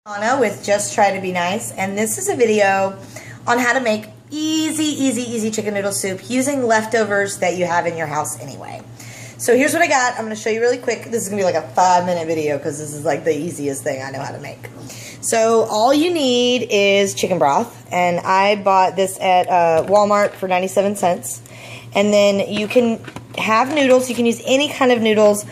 Anna with Just Try to Be Nice, and this is a video on how to make easy chicken noodle soup using leftovers that you have in your house anyway. So here's what I got. I'm going to show you really quick. This is going to be like a 5-minute video because this is like the easiest thing I know how to make. So all you need is chicken broth, and I bought this at Walmart for 97 cents. And then you can have noodles. You can use any kind of noodles.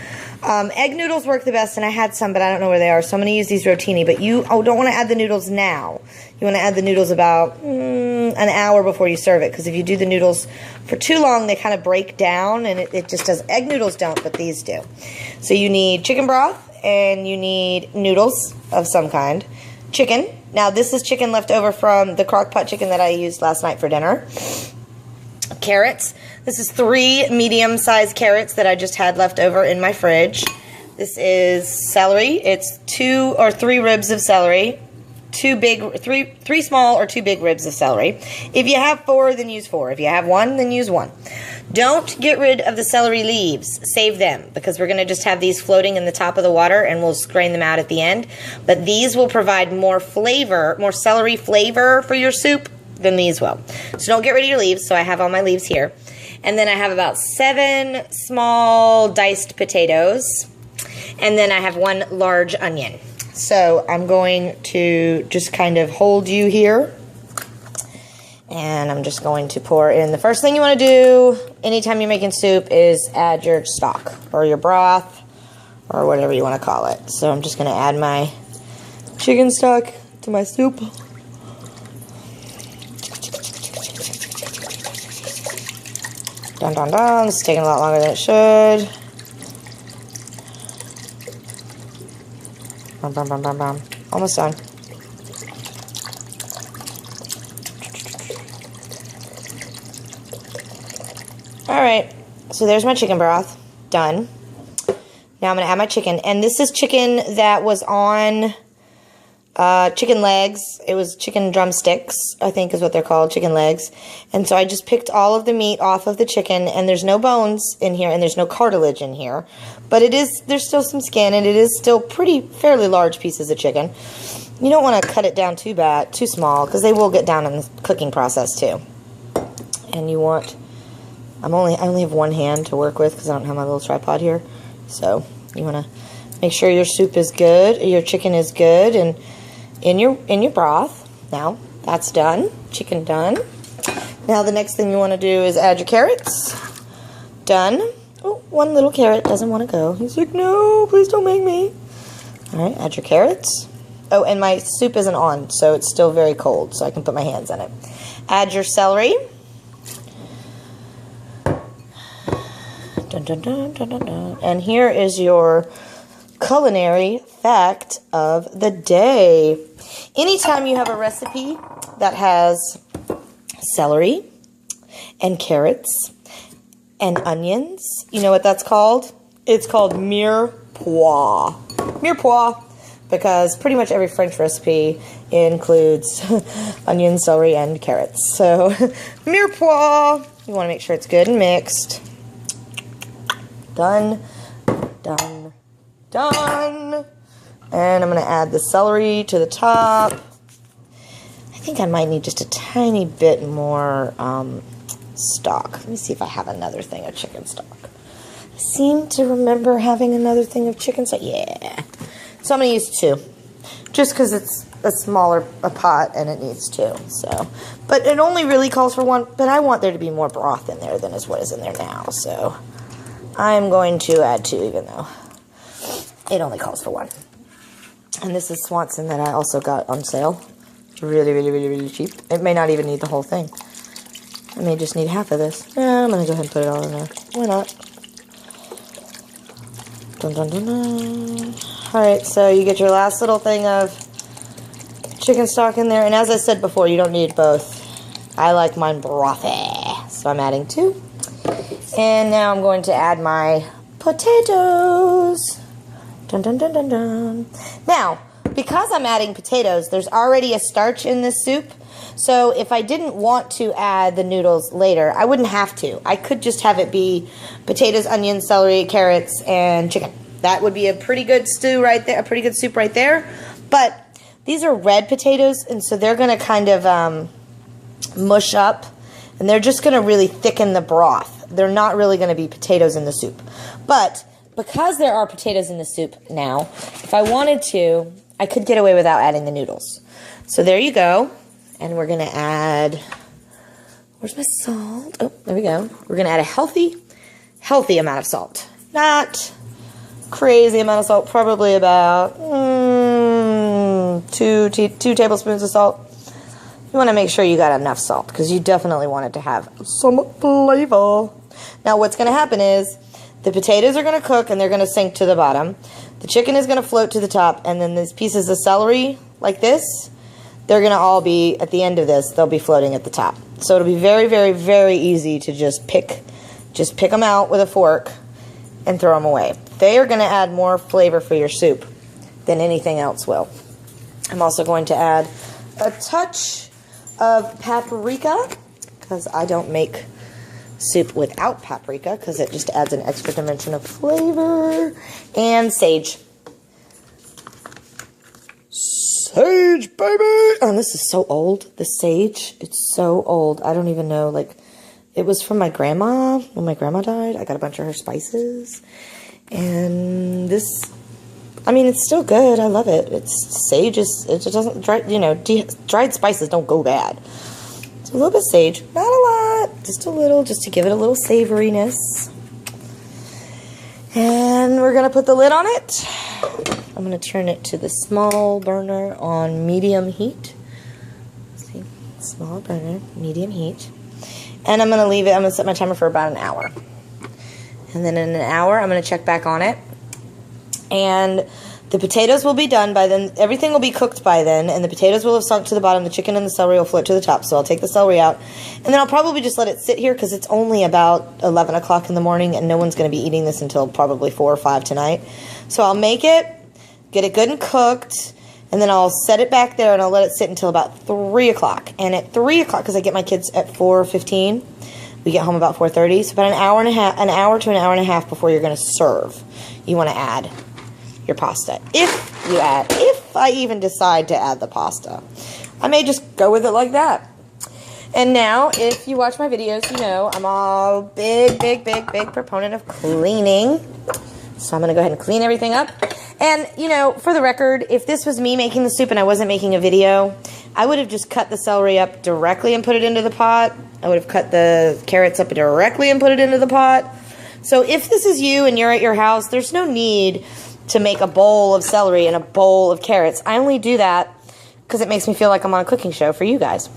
Egg noodles work the best, and I had some, but I don't know where they are, so I'm going to use these rotini. But you don't want to add the noodles now. You want to add the noodles about an hour before you serve it, because if you do the noodles for too long, they kind of break down, and it just does. Egg noodles don't, but these do. So you need chicken broth, and you need noodles of some kind. Chicken. Now, this is chicken left over from the crock pot chicken that I used last night for dinner. Carrots. This is 3 medium-sized carrots that I just had left over in my fridge. This is celery. It's 2 or 3 ribs of celery. 3 small or 2 big ribs of celery. If you have 4, then use 4. If you have 1, then use 1. Don't get rid of the celery leaves. Save them, because we're going to just have these floating in the top of the water, and we'll strain them out at the end. But these will provide more flavor, more celery flavor for your soup than these will. So don't get rid of your leaves. So I have all my leaves here. And then I have about 7 small diced potatoes. And then I have 1 large onion. So I'm going to just kind of hold you here. And I'm just going to pour in. The first thing you want to do anytime you're making soup is add your stock or your broth or whatever you want to call it. So I'm just going to add my chicken stock to my soup. Dun, dun, dun. This is taking a lot longer than it should. Bum, bum, bum, bum, bum. Almost done. Alright, so there's my chicken broth. Done. Now I'm going to add my chicken. And this is chicken that was on chicken legs. It was chicken drumsticks, I think is what they're called, chicken legs. And so I just picked all of the meat off of the chicken, and there's no bones in here, and there's no cartilage in here. But there's still some skin, and it is still fairly large pieces of chicken. You don't want to cut it down too small, because they will get down in the cooking process too. And you want, I only have one hand to work with because I don't have my little tripod here. So you want to make sure your soup is good, your chicken is good, and in your broth. Now that's done. Chicken done. Now the next thing you want to do is add your carrots. Done. Oh, 1 little carrot doesn't want to go. He's like, no, please don't make me. All right, add your carrots. Oh, and my soup isn't on, so it's still very cold, so I can put my hands in it. Add your celery. Dun, dun, dun, dun, dun, dun. And here is your culinary fact of the day. Anytime you have a recipe that has celery and carrots and onions, you know what that's called? It's called mirepoix. Mirepoix, because pretty much every French recipe includes onion, celery, and carrots. So mirepoix. You want to make sure it's good and mixed. Done. Done. Done. And I'm going to add the celery to the top. I think I might need just a tiny bit more stock. Let me see if I have another thing of chicken stock. I seem to remember having another thing of chicken stock. Yeah. So I'm going to use 2. Just because it's a smaller pot and it needs 2. So, but it only really calls for 1. But I want there to be more broth in there than is what is in there now. So I'm going to add 2 even though it only calls for 1. And this is Swanson that I also got on sale. Really cheap. It may not even need the whole thing. I may just need half of this. I'm going to go ahead and put it all in there. Why not? Dun, dun, dun, dun. Alright, so you get your last little thing of chicken stock in there. And as I said before, you don't need both. I like mine brothy. So I'm adding 2. And now I'm going to add my potatoes. Dun, dun, dun, dun, dun. Now, because I'm adding potatoes, there's already a starch in this soup. So if I didn't want to add the noodles later, I wouldn't have to. I could just have it be potatoes, onions, celery, carrots, and chicken. That would be a pretty good stew right there, a pretty good soup right there. But These are red potatoes, and so they're going to kind of mush up, and they're just going to really thicken the broth. They're not really going to be potatoes in the soup. But because there are potatoes in the soup now, if I wanted to, I could get away without adding the noodles. So there you go. And we're going to add, where's my salt? Oh, there we go. We're going to add a healthy amount of salt. Not crazy amount of salt, probably about 2 tablespoons of salt. You want to make sure you got enough salt because you definitely want it to have some flavor. Now what's going to happen is the potatoes are going to cook and they're going to sink to the bottom. The chicken is going to float to the top, and then these pieces of celery like this, they're going to all be, at the end of this, they'll be floating at the top. So it'll be very, very, very easy to just pick them out with a fork and throw them away. They are going to add more flavor for your soup than anything else will. I'm also going to add a touch of paprika because I don't make soup without paprika because it just adds an extra dimension of flavor. And sage. Sage, baby! Oh, this is so old. The sage, it's so old. I don't even know, like, it was from my grandma. When my grandma died, I got a bunch of her spices. And this, I mean, it's still good. I love it. It's sage, it just doesn't, dried spices don't go bad. So a little bit of sage. Not a lot, just a little, just to give it a little savoriness. And we're going to put the lid on it. I'm going to turn it to the small burner on medium heat. See, small burner, medium heat. And I'm going to leave it, I'm going to set my timer for about an hour. And then in an hour, I'm going to check back on it. And the potatoes will be done by then. Everything will be cooked by then. And the potatoes will have sunk to the bottom. The chicken and the celery will float to the top. So I'll take the celery out. And then I'll probably just let it sit here because it's only about 11 o'clock in the morning. And no one's going to be eating this until probably 4 or 5 tonight. So I'll make it, get it good and cooked. And then I'll set it back there and I'll let it sit until about 3 o'clock. And at 3 o'clock, because I get my kids at 4:15, we get home about 4:30. So about an hour to an hour and a half before you're going to serve, you want to add your pasta. If I even decide to add the pasta, I may just go with it like that. And now, if you watch my videos, you know I'm a big proponent of cleaning. So I'm going to go ahead and clean everything up. And, you know, for the record, if this was me making the soup and I wasn't making a video, I would have just cut the celery up directly and put it into the pot. I would have cut the carrots up directly and put it into the pot. So if this is you and you're at your house, there's no need to make a bowl of celery and a bowl of carrots. I only do that because it makes me feel like I'm on a cooking show for you guys.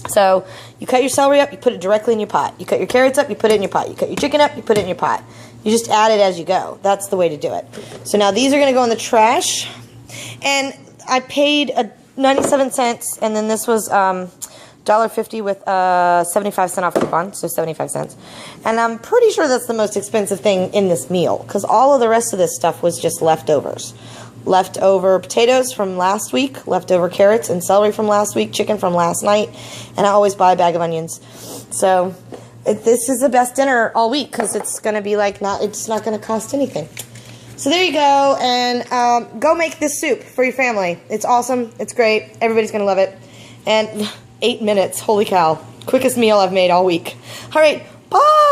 So you cut your celery up, you put it directly in your pot. You cut your carrots up, you put it in your pot. You cut your chicken up, you put it in your pot. You just add it as you go. That's the way to do it. So now these are going to go in the trash. And I paid 97 cents, and then this was $1.50 with 75-cent off coupon, so 75 cents. And I'm pretty sure that's the most expensive thing in this meal because all of the rest of this stuff was just leftovers. Leftover potatoes from last week, leftover carrots and celery from last week, chicken from last night, and I always buy a bag of onions. So this is the best dinner all week because it's going to be like it's not going to cost anything. So there you go, and go make this soup for your family. It's awesome. It's great. Everybody's going to love it. And 8 minutes. Holy cow. Quickest meal I've made all week. All right. Bye.